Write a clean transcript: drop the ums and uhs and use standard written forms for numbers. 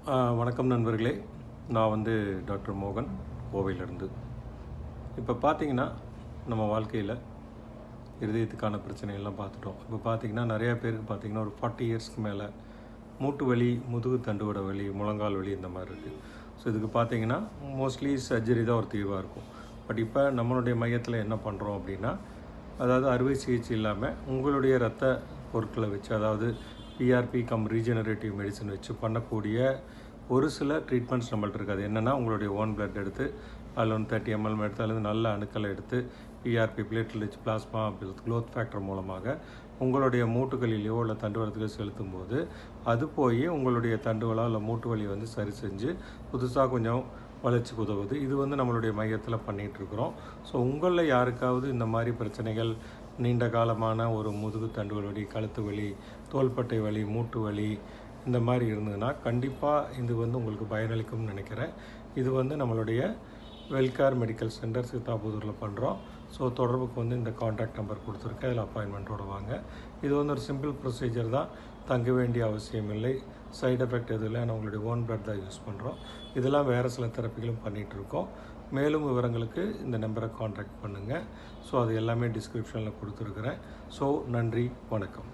வணக்கம் நண்பர்களே. நான் வந்து டாக்டர் மோகன், கோவையிலேருந்து. இப்போ பார்த்தீங்கன்னா, நம்ம வாழ்க்கையில் இருதயத்துக்கான பிரச்சனைகள்லாம் பார்த்துட்டோம். இப்போ பார்த்தீங்கன்னா, நிறையா பேருக்கு பார்த்தீங்கன்னா ஒரு 40 இயர்ஸ்க்கு மேலே மூட்டு வலி, முதுகு தண்டுவட வலி, முழங்கால் வலி இந்த மாதிரி இருக்குது. ஸோ இதுக்கு பார்த்தீங்கன்னா மோஸ்ட்லி சர்ஜரி தான் ஒரு தீர்வாக இருக்கும். பட் இப்போ நம்மளுடைய மையத்தில் என்ன பண்ணுறோம் அப்படின்னா, அதாவது அறுவை சிகிச்சை இல்லாமல் உங்களுடைய இரத்த பொருட்களை வச்சு, அதாவது பிஆர்பி ரீஜெனரேட்டிவ் மெடிசன் வச்சு பண்ணக்கூடிய ஒரு சில ட்ரீட்மெண்ட்ஸ் நம்மள்ட்ட இருக்குது. அது என்னென்னா, உங்களுடைய ஓன் பிளட் எடுத்து அதில் வந்து 30 ml எடுத்து அல்லது நல்ல அணுக்களை எடுத்து PRP platelets plasma clot factor மூலமாக உங்களுடைய மூட்டுகளிலேயோ இல்லை தண்டுவலத்திலோ செலுத்தும் போது அது போய் உங்களுடைய தண்டுவலோ இல்லை மூட்டு வலியை வந்து சரி செஞ்சு புதுசாக கொஞ்சம் வளர்ச்சிக்கு உதவுது. இது வந்து நம்மளுடைய மையத்தில் பண்ணிகிட்ருக்குறோம். ஸோ உங்களில் யாருக்காவது இந்த மாதிரி பிரச்சனைகள், நீண்ட காலமான ஒரு முதுகு தண்டுவல் வலி, கழுத்து வலி, தோள்பட்டை வலி, மூட்டு வலி இந்த மாதிரி இருந்ததுன்னா கண்டிப்பாக இது வந்து உங்களுக்கு பயனளிக்கும்னு நினைக்கிறேன். இது வந்து நம்மளுடைய வெல்கேர் மெடிக்கல் சென்டர் சித்தாபுதூரில் பண்ணுறோம். ஸோ தொடர்புக்கு வந்து இந்த கான்டாக்ட் நம்பர் கொடுத்துருக்கேன். அதில் அப்பாயின்மெண்ட்டோடு வாங்க. இது வந்து ஒரு சிம்பிள் ப்ரொசீஜர் தான், தங்க வேண்டிய அவசியம் இல்லை, சைடு எஃபெக்ட் எதுவும் இல்லை. நம்மளுடைய ஓன் பிளட் தான் யூஸ் பண்ணுறோம். இதெல்லாம் வேறு சில தெரப்பிகளும் பண்ணிகிட்ருக்கோம். மேலும் விவரங்களுக்கு இந்த நம்பரை கான்டாக்ட் பண்ணுங்கள். ஸோ அது எல்லாமே டிஸ்கிரிப்ஷனில் கொடுத்துருக்குறேன். ஸோ நன்றி, வணக்கம்.